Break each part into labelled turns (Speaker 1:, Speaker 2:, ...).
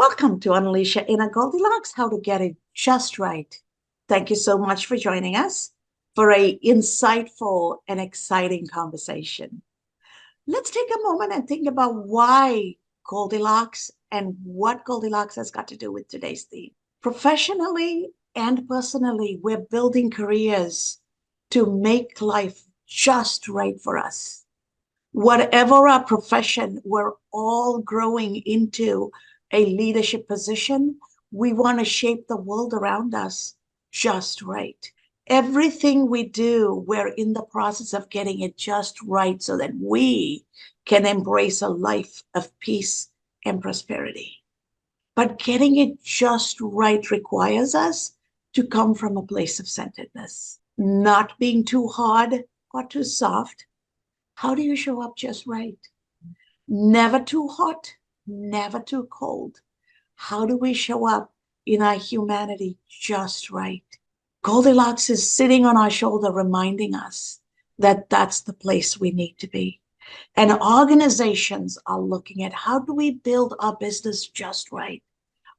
Speaker 1: Welcome to Unleash Your Inner Goldilocks, how to get it just right. Thank you so much for joining us for a insightful and exciting conversation. Let's take a moment and think about why Goldilocks and what Goldilocks has got to do with today's theme. Professionally and personally, we're building careers to make life just right for us. Whatever our profession, we're all growing into a leadership position. We want to shape the world around us just right. Everything we do, we're in the process of getting it just right so that we can embrace a life of peace and prosperity. But getting it just right requires us to come from a place of centeredness, not being too hard or too soft. How do you show up just right? Never too hot, never too cold. How do we show up in our humanity just right? Goldilocks is sitting on our shoulder reminding us that that's the place we need to be. And organizations are looking at how do we build our business just right?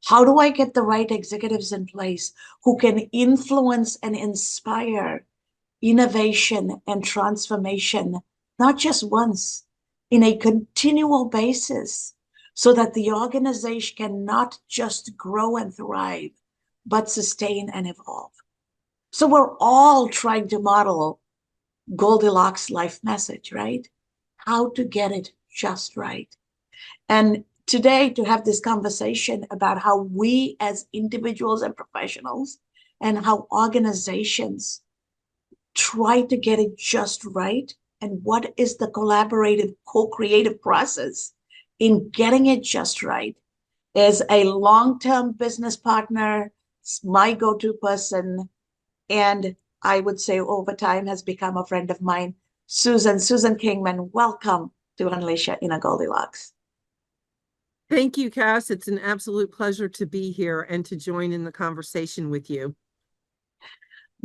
Speaker 1: How do I get the right executives in place who can influence and inspire innovation and transformation, not just once, in a continual basis, so that the organization can not just grow and thrive, but sustain and evolve. So we're all trying to model Goldilocks life message, right? How to get it just right. And today, to have this conversation about how we as individuals and professionals and how organizations try to get it just right, and what is the collaborative, co-creative process in getting it just right, is a long-term business partner, my go-to person, and I would say over time has become a friend of mine, Susan Kingman. Welcome to Unleash Your Inner Goldilocks.
Speaker 2: Thank you, Cass. It's an absolute pleasure to be here and to join in the conversation with you.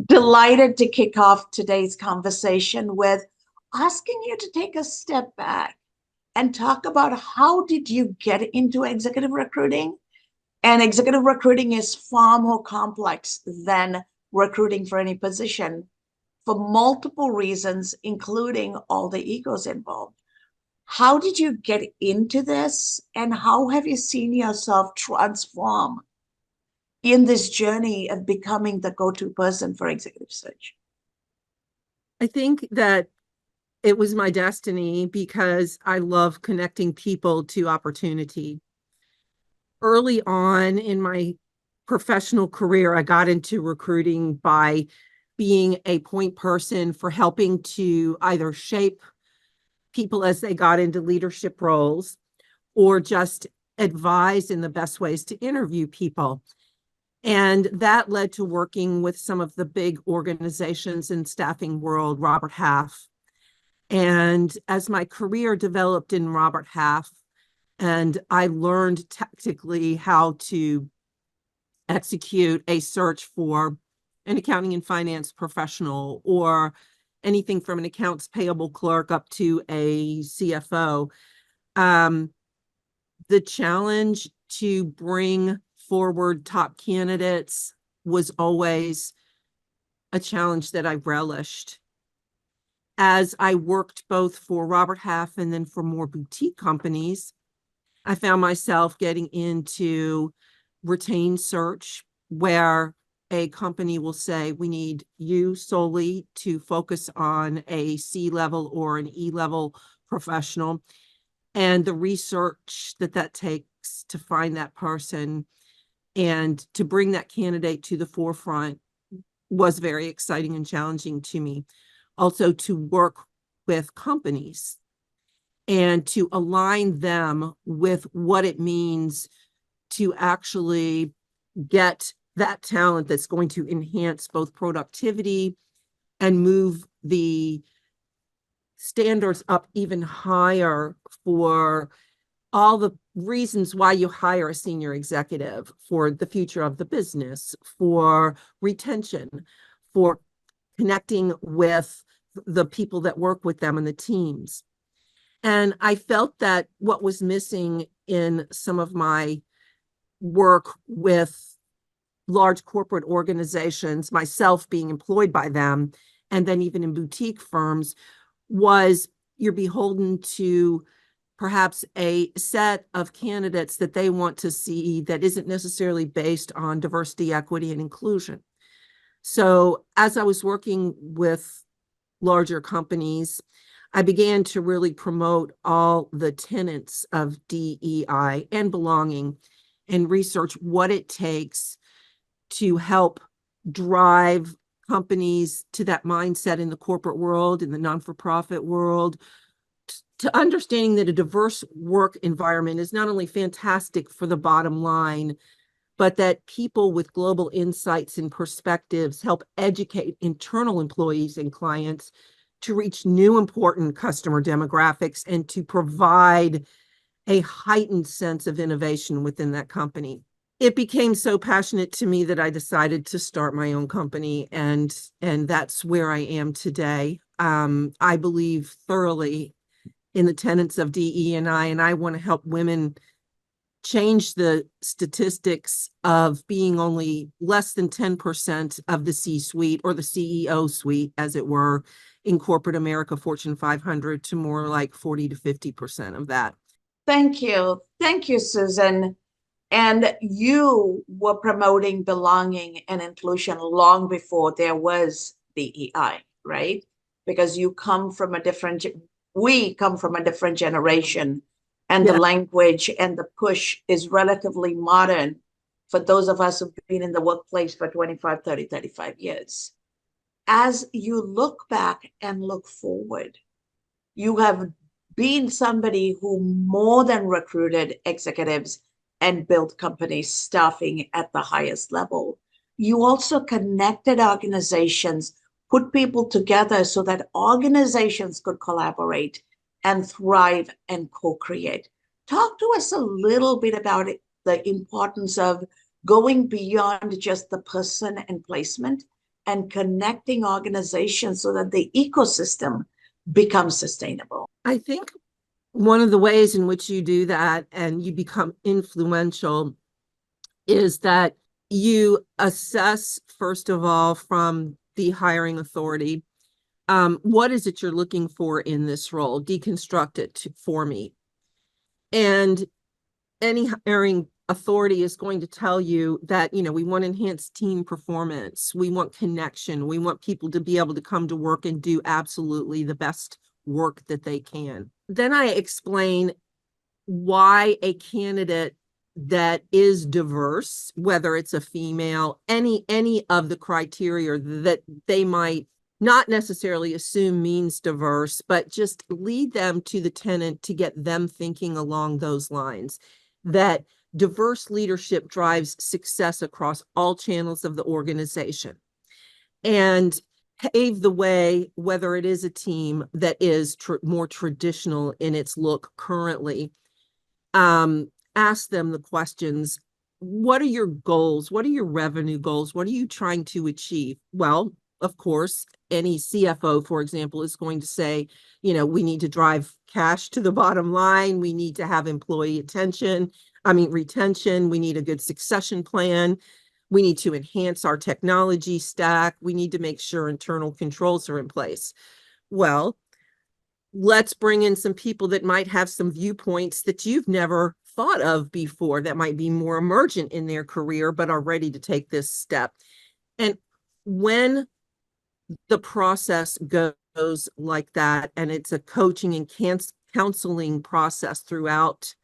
Speaker 1: Delighted to kick off today's conversation with asking you to take a step back and talk about how did you get into executive recruiting? And executive recruiting is far more complex than recruiting for any position for multiple reasons, including all the egos involved. How did you get into this, and how have you seen yourself transform in this journey of becoming the go-to person for executive search?
Speaker 2: I think that it was my destiny because I love connecting people to opportunity. Early on in my professional career, I got into recruiting by being a point person for helping to either shape people as they got into leadership roles or just advise in the best ways to interview people. And that led to working with some of the big organizations in staffing world, Robert Half. And as my career developed in Robert Half, and I learned tactically how to execute a search for an accounting and finance professional, or anything from an accounts payable clerk up to a CFO. The challenge to bring forward top candidates was always a challenge that I relished. As I worked both for Robert Half and then for more boutique companies, I found myself getting into retained search, where a company will say, we need you solely to focus on a C-level or an E-level professional. And the research that takes to find that person and to bring that candidate to the forefront was very exciting and challenging to me. Also, to work with companies and to align them with what it means to actually get that talent that's going to enhance both productivity and move the standards up even higher for all the reasons why you hire a senior executive, for the future of the business, for retention, for connecting with the people that work with them and the teams. And I felt that what was missing in some of my work with large corporate organizations, myself being employed by them, and then even in boutique firms, was you're beholden to perhaps a set of candidates that they want to see that isn't necessarily based on diversity, equity, and inclusion. So as I was working with larger companies, I began to really promote all the tenets of DEI and belonging and research what it takes to help drive companies to that mindset in the corporate world, in the non-for-profit world, to understanding that a diverse work environment is not only fantastic for the bottom line, but that people with global insights and perspectives help educate internal employees and clients to reach new important customer demographics and to provide a heightened sense of innovation within that company. It became so passionate to me that I decided to start my own company, and that's where I am today. I believe thoroughly in the tenets of DE&I, and I want to help women change the statistics of being only less than 10% of the C-suite or the CEO suite, as it were, in corporate America, Fortune 500, to more like 40 to 50% of that.
Speaker 1: Thank you. Thank you, Susan. And you were promoting belonging and inclusion long before there was DEI, right? Because you come from a different, we come from a different generation, and the
Speaker 2: Yeah.
Speaker 1: language and the push is relatively modern for those of us who've been in the workplace for 25, 30, 35 years. As you look back and look forward, you have been somebody who more than recruited executives and built companies staffing at the highest level. You also connected organizations, put people together so that organizations could collaborate and thrive and co-create. Talk to us a little bit about it, the importance of going beyond just the person and placement and connecting organizations so that the ecosystem becomes sustainable.
Speaker 2: I think one of the ways in which you do that and you become influential is that you assess, first of all, from the hiring authority, what is it you're looking for in this role? Deconstruct it for me. And any hiring authority is going to tell you that, we want enhanced team performance. We want connection. We want people to be able to come to work and do absolutely the best work that they can. Then I explain why a candidate that is diverse, whether it's a female, any of the criteria that they might not necessarily assume means diverse, but just lead them to the tenant to get them thinking along those lines, that diverse leadership drives success across all channels of the organization. And pave the way, whether it is a team that is more traditional in its look currently. Ask them the questions. What are your goals? What are your revenue goals? What are you trying to achieve? Well, of course, any CFO, for example, is going to say, we need to drive cash to the bottom line. We need to have employee retention. We need a good succession plan. We need to enhance our technology stack. We need to make sure internal controls are in place. Well, let's bring in some people that might have some viewpoints that you've never thought of before, that might be more emergent in their career, but are ready to take this step. And when the process goes like that, and it's a coaching and counseling process throughout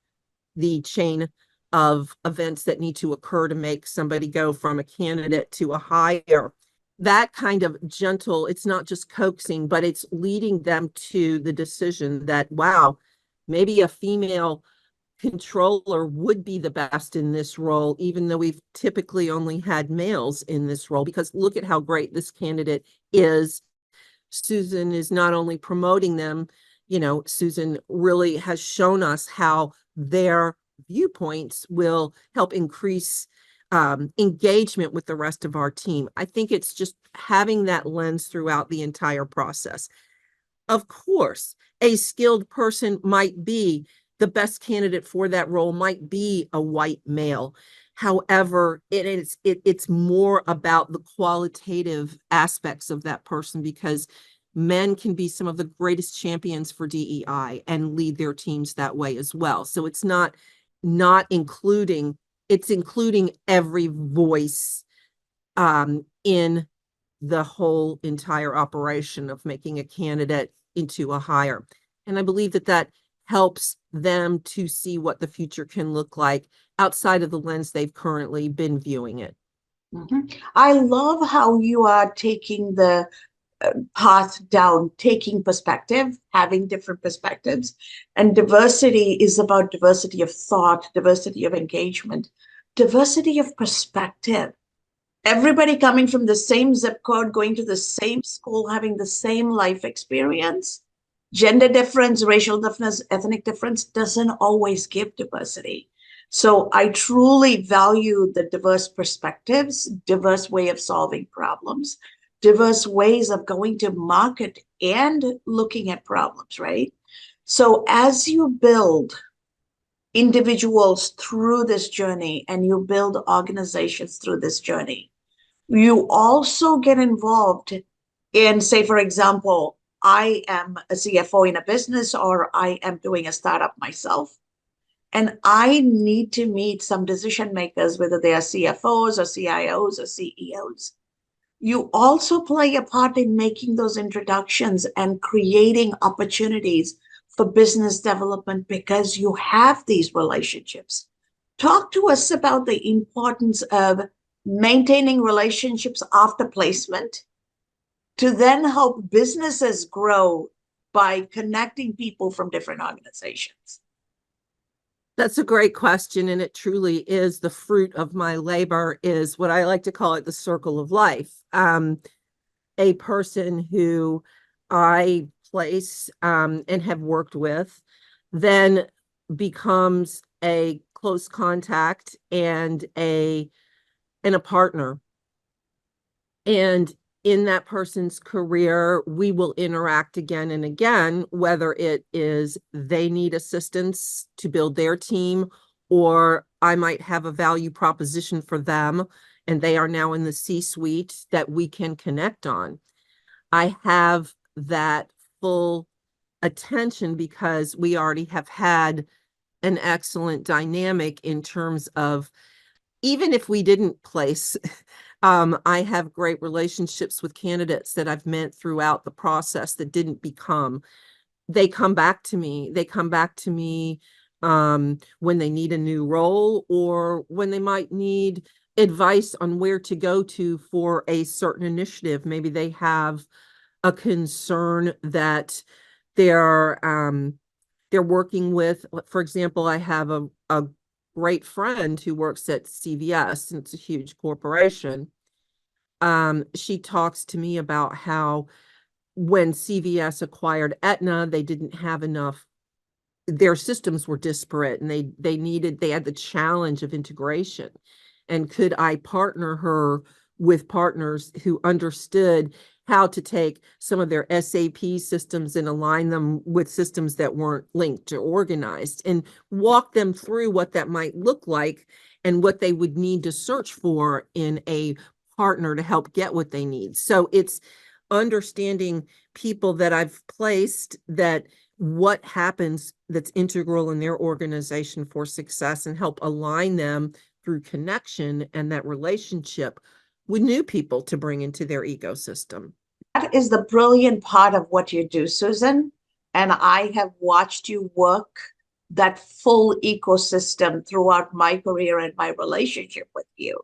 Speaker 2: the chain of events that need to occur to make somebody go from a candidate to a hire, that kind of gentle, it's not just coaxing, but it's leading them to the decision that, wow, maybe a female controller would be the best in this role, even though we've typically only had males in this role, because look at how great this candidate is. Susan is not only promoting them, Susan really has shown us how their viewpoints will help increase engagement with the rest of our team. I think it's just having that lens throughout the entire process. Of course, a skilled person might be the best candidate for that role, might be a white male. However, it's more about the qualitative aspects of that person, because men can be some of the greatest champions for DEI and lead their teams that way as well. So it's not including, it's including every voice in the whole entire operation of making a candidate into a hire. And I believe that that helps them to see what the future can look like outside of the lens they've currently been viewing it.
Speaker 1: I love how you are taking the path down, taking perspective, having different perspectives. And diversity is about diversity of thought, diversity of engagement, diversity of perspective. Everybody coming from the same zip code, going to the same school, having the same life experience. Gender difference, racial difference, ethnic difference doesn't always give diversity. So I truly value the diverse perspectives, diverse way of solving problems, diverse ways of going to market and looking at problems, right? So as you build individuals through this journey and you build organizations through this journey, you also get involved in, say, for example, I am a CFO in a business, or I am doing a startup myself, and I need to meet some decision makers, whether they are CFOs or CIOs or CEOs. You also play a part in making those introductions and creating opportunities for business development because you have these relationships. Talk to us about the importance of maintaining relationships after placement to then help businesses grow by connecting people from different organizations.
Speaker 2: That's a great question, and it truly is the fruit of my labor, is what I like to call it, the circle of life. A person who I place and have worked with then becomes a close contact and a partner. And in that person's career, we will interact again and again, whether it is they need assistance to build their team, or I might have a value proposition for them and they are now in the C-suite that we can connect on. I have that full attention because we already have had an excellent dynamic in terms of, even if we didn't place, I have great relationships with candidates that I've met throughout the process that didn't become. They come back to me. They come back to me when they need a new role, or when they might need advice on where to go to for a certain initiative. Maybe they have a concern that they're working with. For example, I have a great friend who works at CVS, and it's a huge corporation. She talks to me about how when CVS acquired Aetna, they didn't have enough, their systems were disparate, and they had the challenge of integration. And could I partner her with partners who understood how to take some of their SAP systems and align them with systems that weren't linked or organized, and walk them through what that might look like and what they would need to search for in a partner to help get what they need. So it's understanding people that I've placed, that what happens that's integral in their organization for success, and help align them through connection and that relationship with new people to bring into their ecosystem.
Speaker 1: That is the brilliant part of what you do, Susan. And I have watched you work that full ecosystem throughout my career and my relationship with you.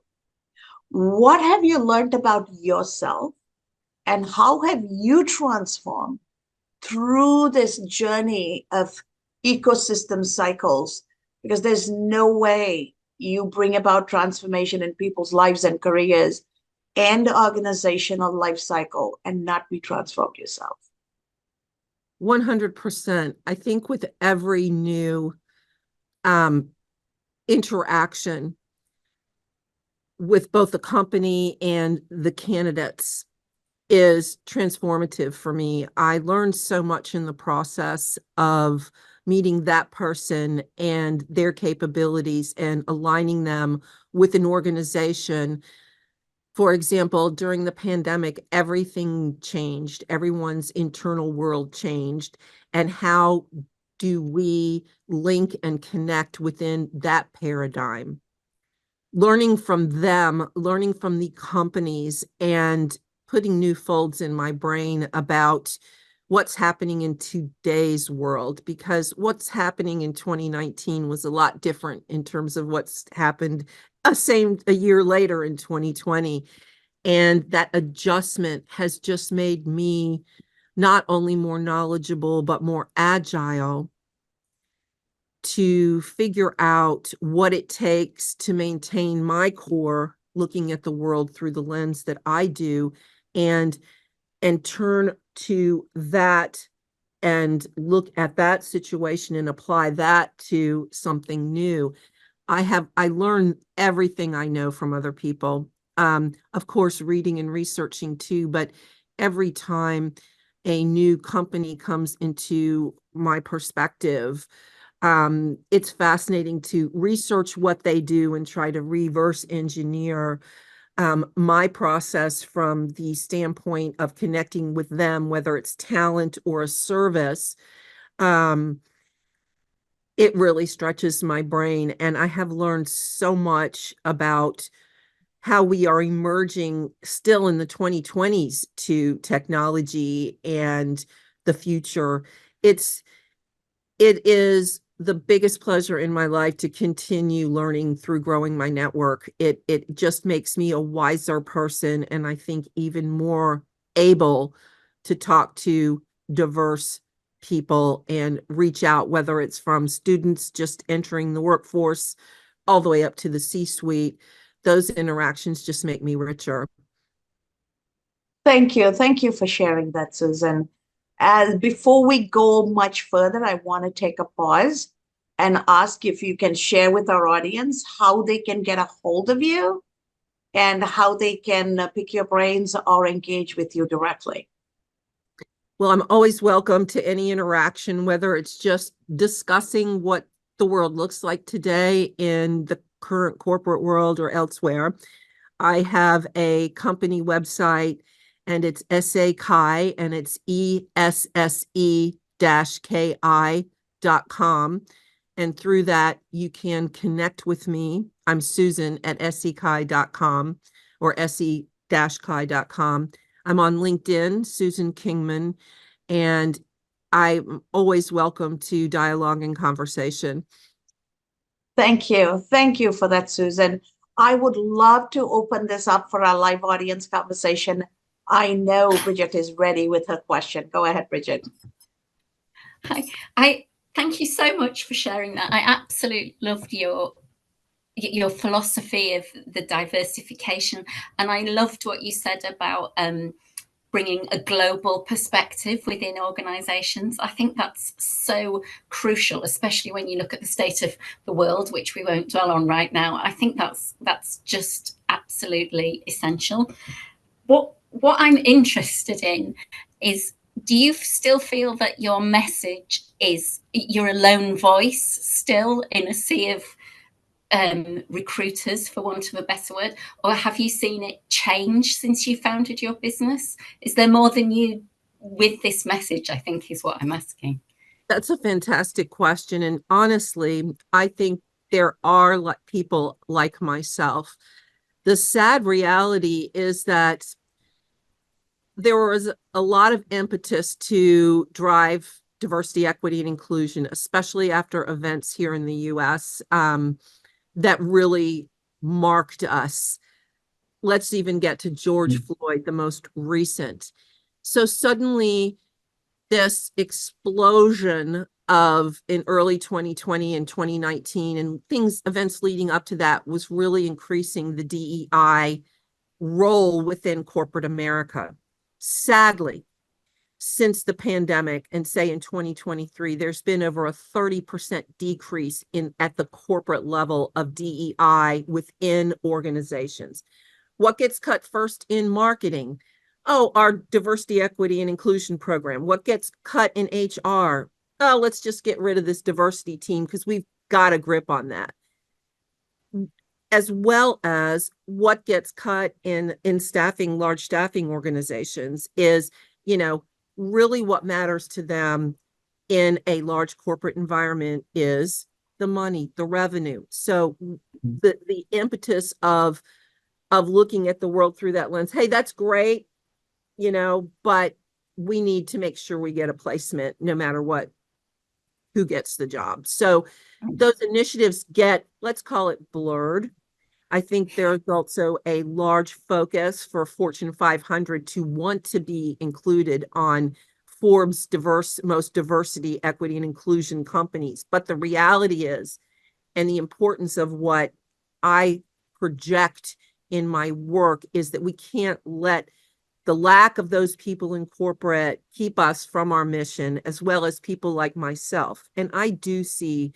Speaker 1: What have you learned about yourself, and how have you transformed through this journey of ecosystem cycles? Because there's no way you bring about transformation in people's lives and careers and organizational life cycle and not be transformed yourself.
Speaker 2: 100%. I think with every new interaction with both the company and the candidates is transformative for me. I learned so much in the process of meeting that person and their capabilities and aligning them with an organization. For example, during the pandemic, everything changed. Everyone's internal world changed. And how do we link and connect within that paradigm? Learning from them, learning from the companies, and putting new folds in my brain about what's happening in today's world, because what's happening in 2019 was a lot different in terms of what's happened a year later in 2020. And that adjustment has just made me not only more knowledgeable, but more agile to figure out what it takes to maintain my core, looking at the world through the lens that I do, and turn to that and look at that situation and apply that to something new. I learn everything I know from other people. Of course, reading and researching too, but every time a new company comes into my perspective, it's fascinating to research what they do and try to reverse engineer my process from the standpoint of connecting with them, whether it's talent or a service. It really stretches my brain, and I have learned so much about how we are emerging still in the 2020s to technology and the future. It is the biggest pleasure in my life to continue learning through growing my network. It just makes me a wiser person, and I think even more able to talk to diverse people and reach out, whether it's from students just entering the workforce all the way up to the C-suite. Those interactions just make me richer.
Speaker 1: Thank you. Thank you for sharing that, Susan. As before we go much further, I want to take a pause and ask if you can share with our audience how they can get a hold of you and how they can pick your brains or engage with you directly.
Speaker 2: Well, I'm always welcome to any interaction, whether it's just discussing what the world looks like today in the current corporate world or elsewhere. I have a company website, and it's ESSE-KI, and it's ESSE-KI.com. And through that, you can connect with me. I'm Susan at essekai.com or se-ki.com. I'm on LinkedIn, Susan Kingman, and I'm always welcome to dialogue and conversation.
Speaker 1: Thank you. Thank you for that, Susan. I would love to open this up for our live audience conversation. I know Bridget is ready with her question. Go ahead, Bridget.
Speaker 3: Hi. I thank you so much for sharing that. I absolutely loved your philosophy of the diversification, and I loved what you said about bringing a global perspective within organizations. I think that's so crucial, especially when you look at the state of the world, which we won't dwell on right now. I think that's just absolutely essential. What I'm interested in is, do you still feel that your message is, you're a lone voice still in a sea of recruiters, for want of a better word, or have you seen it change since you founded your business? Is there more than you with this message, I think, is what I'm asking.
Speaker 2: That's a fantastic question. And honestly, I think there are people like myself. The sad reality is that there was a lot of impetus to drive diversity, equity, and inclusion, especially after events here in the US that really marked us. Let's even get to George Floyd, the most recent. So suddenly, this explosion of in early 2020 and 2019 and events leading up to that was really increasing the DEI role within corporate America. Sadly, since the pandemic, and say in 2023, there's been over a 30% decrease at the corporate level of DEI within organizations. What gets cut first in marketing? Oh, our diversity, equity, and inclusion program. What gets cut in HR? oh, let's just get rid of this diversity team because we've got a grip on that. As well as what gets cut in staffing, large staffing organizations is, really what matters to them in a large corporate environment is the money, the revenue. So the impetus of looking at the world through that lens, hey, that's great, but we need to make sure we get a placement no matter what, who gets the job. So those initiatives get, let's call it blurred. I think there's also a large focus for Fortune 500 to want to be included on Forbes most diversity, equity, and inclusion companies. But the reality is, and the importance of what I project in my work is that we can't let the lack of those people in corporate keep us from our mission, as well as people like myself. And I do see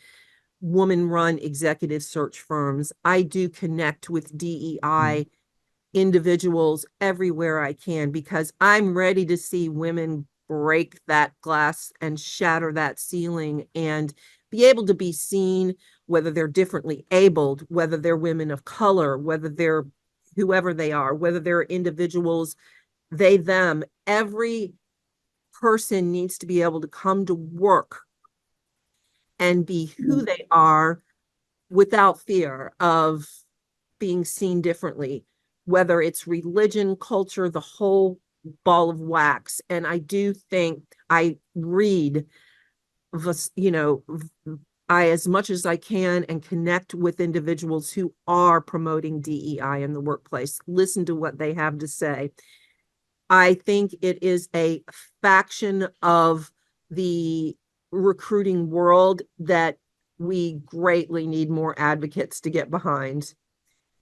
Speaker 2: woman-run executive search firms. I do connect with DEI individuals everywhere I can because I'm ready to see women break that glass and shatter that ceiling and be able to be seen, whether they're differently abled, whether they're women of color, whether they're whoever they are, whether they're individuals, they, them. Every person needs to be able to come to work and be who they are without fear of being seen differently, whether it's religion, culture, the whole ball of wax. And I do think I read, I, as much as I can, and connect with individuals who are promoting DEI in the workplace, listen to what they have to say. I think it is a faction of the recruiting world that we greatly need more advocates to get behind.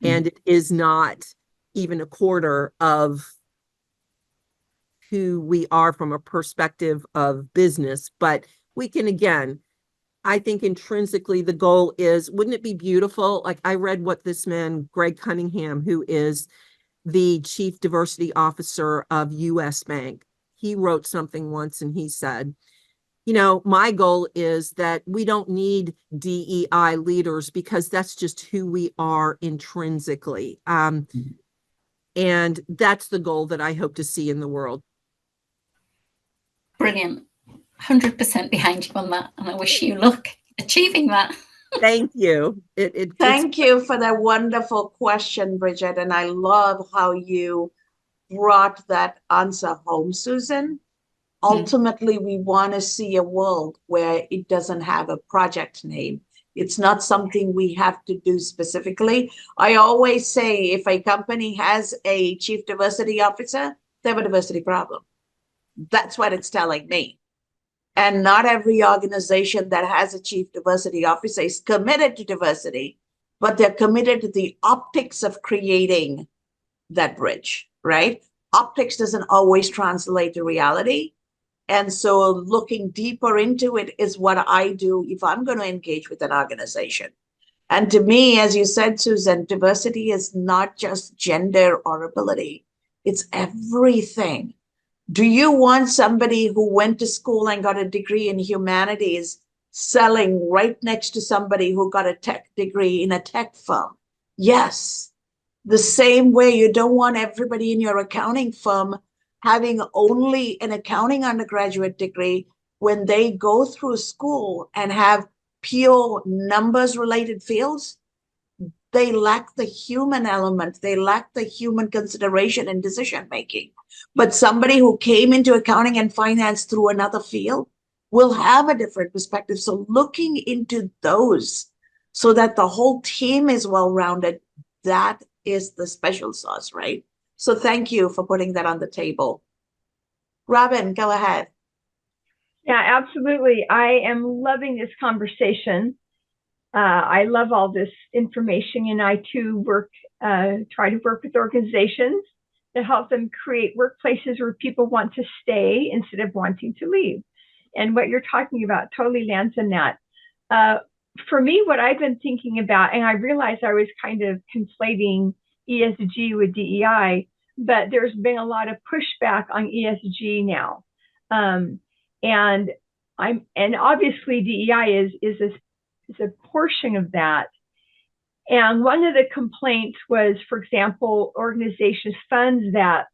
Speaker 2: And it is not even a quarter of who we are from a perspective of business. But we can, again, I think intrinsically the goal is, wouldn't it be beautiful? Like I read what this man, Greg Cunningham, who is the chief diversity officer of US Bank, he wrote something once and he said, my goal is that we don't need DEI leaders because that's just who we are intrinsically. And that's the goal that I hope to see in the world.
Speaker 3: Brilliant. 100% behind you on that. And I wish you luck achieving that.
Speaker 2: Thank you.
Speaker 1: Thank you for that wonderful question, Bridget. And I love how you brought that answer home, Susan. Ultimately, we want to see a world where it doesn't have a project name. It's not something we have to do specifically. I always say if a company has a chief diversity officer, they have a diversity problem. That's what it's telling me. And not every organization that has a chief diversity officer is committed to diversity, but they're committed to the optics of creating that bridge, right? Optics doesn't always translate to reality. And so looking deeper into it is what I do if I'm going to engage with an organization. And to me, as you said, Susan, diversity is not just gender or ability. It's everything. Do you want somebody who went to school and got a degree in humanities selling right next to somebody who got a tech degree in a tech firm? Yes. The same way you don't want everybody in your accounting firm having only an accounting undergraduate degree when they go through school and have pure numbers related fields. They lack the human element. They lack the human consideration and decision making. But somebody who came into accounting and finance through another field will have a different perspective. So looking into those so that the whole team is well-rounded, that is the special sauce, right? So thank you for putting that on the table. Robin, go ahead.
Speaker 4: Yeah, absolutely. I am loving this conversation. I love all this information, and I too try to work with organizations to help them create workplaces where people want to stay instead of wanting to leave. And what you're talking about totally lands in that. For me, what I've been thinking about, and I realized I was kind of conflating ESG with DEI, but there's been a lot of pushback on ESG now. And and obviously DEI is a portion of that. And one of the complaints was, for example, organizations funds that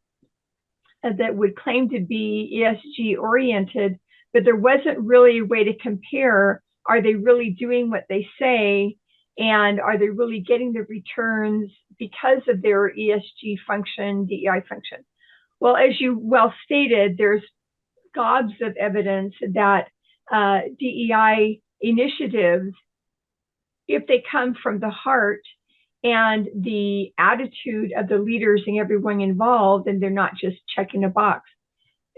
Speaker 4: would claim to be ESG oriented, but there wasn't really a way to compare. Are they really doing what they say? And are they really getting the returns because of their ESG function, DEI function? Well, as you well stated, there's gobs of evidence that DEI initiatives, if they come from the heart and the attitude of the leaders and everyone involved, and they're not just checking a box,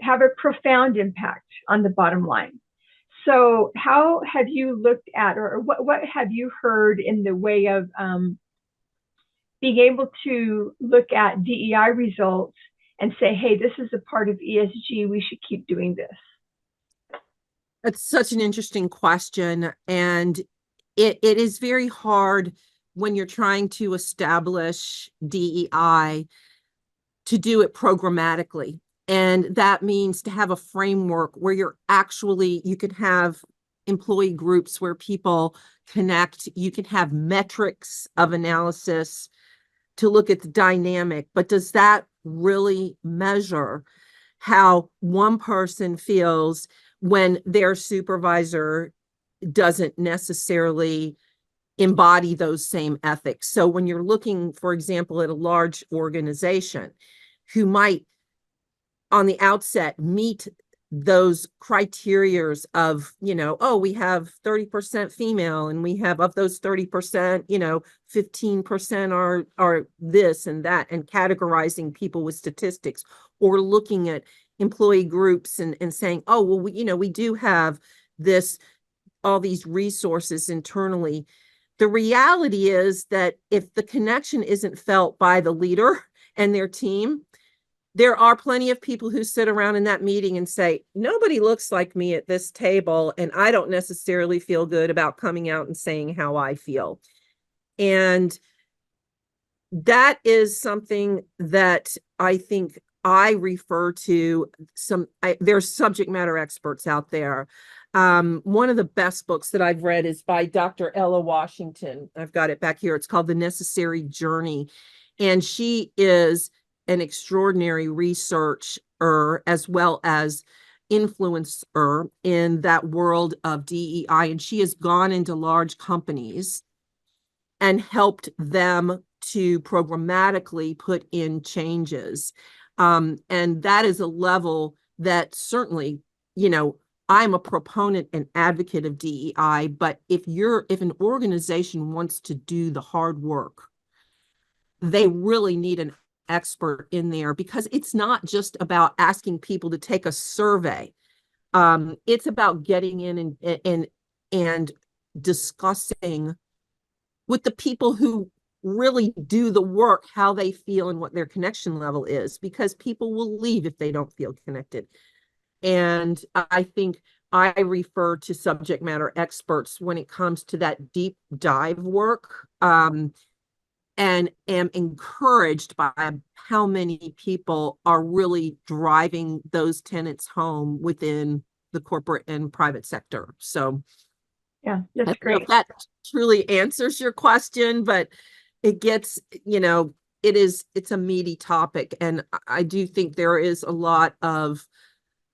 Speaker 4: have a profound impact on the bottom line. So how have you looked at, or what have you heard in the way of being able to look at DEI results and say, hey, this is a part of ESG, we should keep doing this?
Speaker 2: That's such an interesting question. And it is very hard when you're trying to establish DEI to do it programmatically. And that means to have a framework where you can have employee groups where people connect. You can have metrics of analysis to look at the dynamic, but does that really measure how one person feels when their supervisor doesn't necessarily embody those same ethics? So when you're looking, for example, at a large organization who might on the outset meet those criterias of, oh, we have 30% female, and we have, of those 30%, 15% are this and that, and categorizing people with statistics, or looking at employee groups and saying, oh, well, we do have all these resources internally. The reality is that if the connection isn't felt by the leader and their team, there are plenty of people who sit around in that meeting and say, nobody looks like me at this table, and I don't necessarily feel good about coming out and saying how I feel. And that is something that I think I refer to there's subject matter experts out there. One of the best books that I've read is by Dr. Ella Washington. I've got it back here. It's called The Necessary Journey. And she is an extraordinary researcher as well as influencer in that world of DEI. And she has gone into large companies and helped them to programmatically put in changes. And that is a level that certainly, I'm a proponent and advocate of DEI, but if an organization wants to do the hard work, they really need an expert in there, because it's not just about asking people to take a survey. It's about getting in and discussing with the people who really do the work, how they feel and what their connection level is, because people will leave if they don't feel connected. And I think I refer to subject matter experts when it comes to that deep dive work, and am encouraged by how many people are really driving those tenets home within the corporate and private sector. So
Speaker 4: yeah, that's great.
Speaker 2: If that truly answers your question, but it gets, it's a meaty topic. And I do think there is a lot of,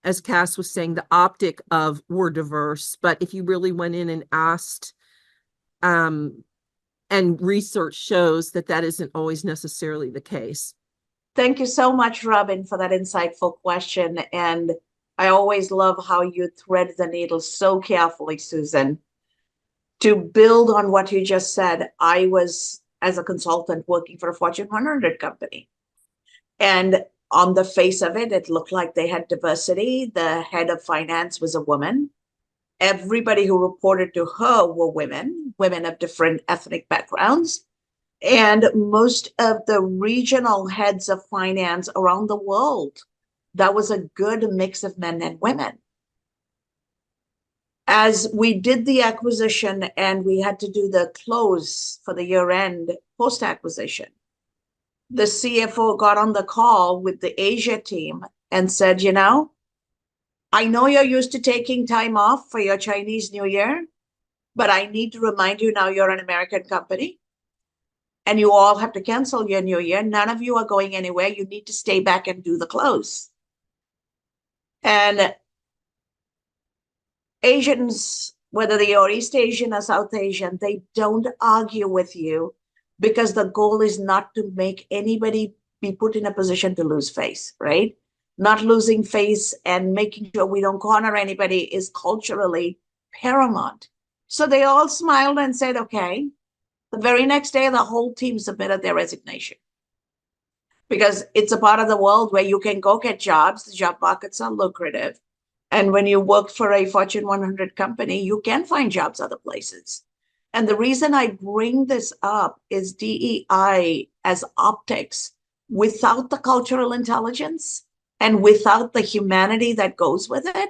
Speaker 2: as Cass was saying, the optic of we're diverse, but if you really went in and asked, and research shows that isn't always necessarily the case.
Speaker 1: Thank you so much, Robin, for that insightful question. And I always love how you thread the needle so carefully, Susan. To build on what you just said, I was, as a consultant, working for a Fortune 100 company. And on the face of it, it looked like they had diversity. The head of finance was a woman. Everybody who reported to her were women of different ethnic backgrounds. And most of the regional heads of finance around the world, that was a good mix of men and women. As we did the acquisition and we had to do the close for the year end post-acquisition, the CFO got on the call with the Asia team and said, I know you're used to taking time off for your Chinese New Year, but I need to remind you now you're an American company and you all have to cancel your New Year. None of you are going anywhere. You need to stay back and do the close. And Asians, whether they are East Asian or South Asian, they don't argue with you because the goal is not to make anybody be put in a position to lose face, right? Not losing face and making sure we don't corner anybody is culturally paramount. So they all smiled and said, okay. The very next day, the whole team submitted their resignation because it's a part of the world where you can go get jobs. The job markets are lucrative. And when you work for a Fortune 100 company, you can find jobs other places. And the reason I bring this up is DEI as optics without the cultural intelligence and without the humanity that goes with it,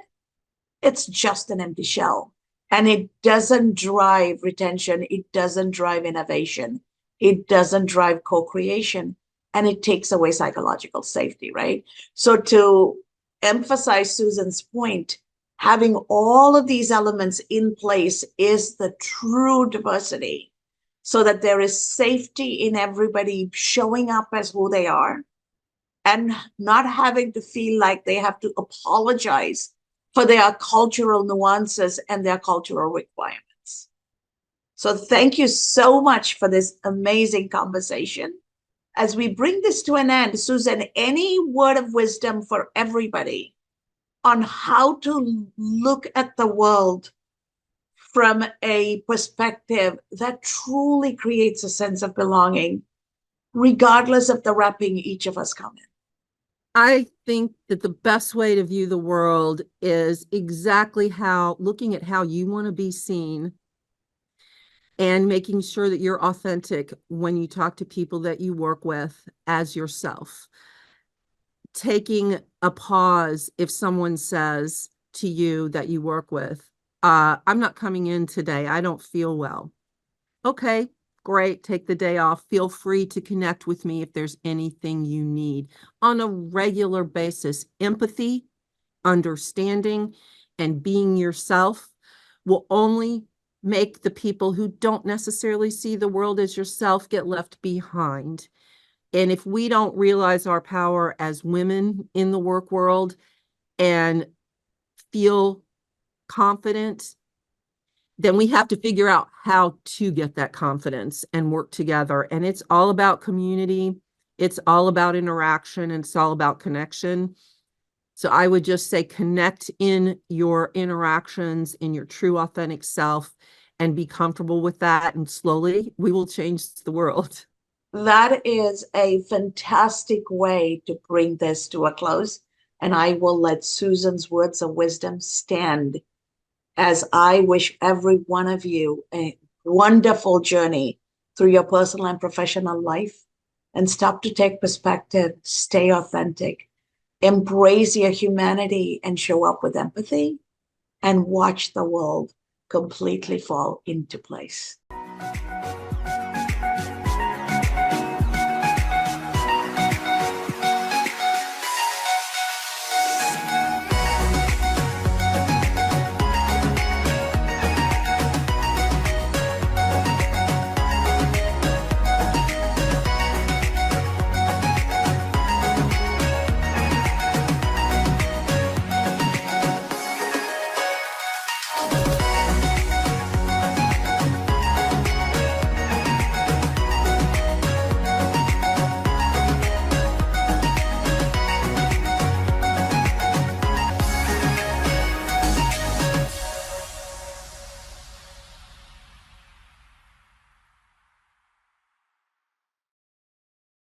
Speaker 1: it's just an empty shell. And it doesn't drive retention. It doesn't drive innovation. It doesn't drive co-creation. And it takes away psychological safety, right? So to emphasize Susan's point, having all of these elements in place is the true diversity so that there is safety in everybody showing up as who they are and not having to feel like they have to apologize for their cultural nuances and their cultural requirements. So thank you so much for this amazing conversation. As we bring this to an end, Susan, any word of wisdom for everybody on how to look at the world from a perspective that truly creates a sense of belonging, regardless of the wrapping each of us come in?
Speaker 2: I think that the best way to view the world is exactly looking at how you want to be seen and making sure that you're authentic when you talk to people that you work with as yourself. Taking a pause if someone says to you that you work with, I'm not coming in today. I don't feel well. Okay. Great. Take the day off. Feel free to connect with me if there's anything you need on a regular basis. Empathy, understanding, and being yourself will only make the people who don't necessarily see the world as yourself get left behind. And if we don't realize our power as women in the work world and feel confident, then we have to figure out how to get that confidence and work together. And it's all about community. It's all about interaction, and it's all about connection. So I would just say connect in your interactions, in your true authentic self, and be comfortable with that. And slowly we will change the world.
Speaker 1: That is a fantastic way to bring this to a close. And I will let Susan's words of wisdom stand as I wish every one of you a wonderful journey through your personal and professional life. And stop to take perspective, stay authentic, embrace your humanity and show up with empathy, and watch the world completely fall into place.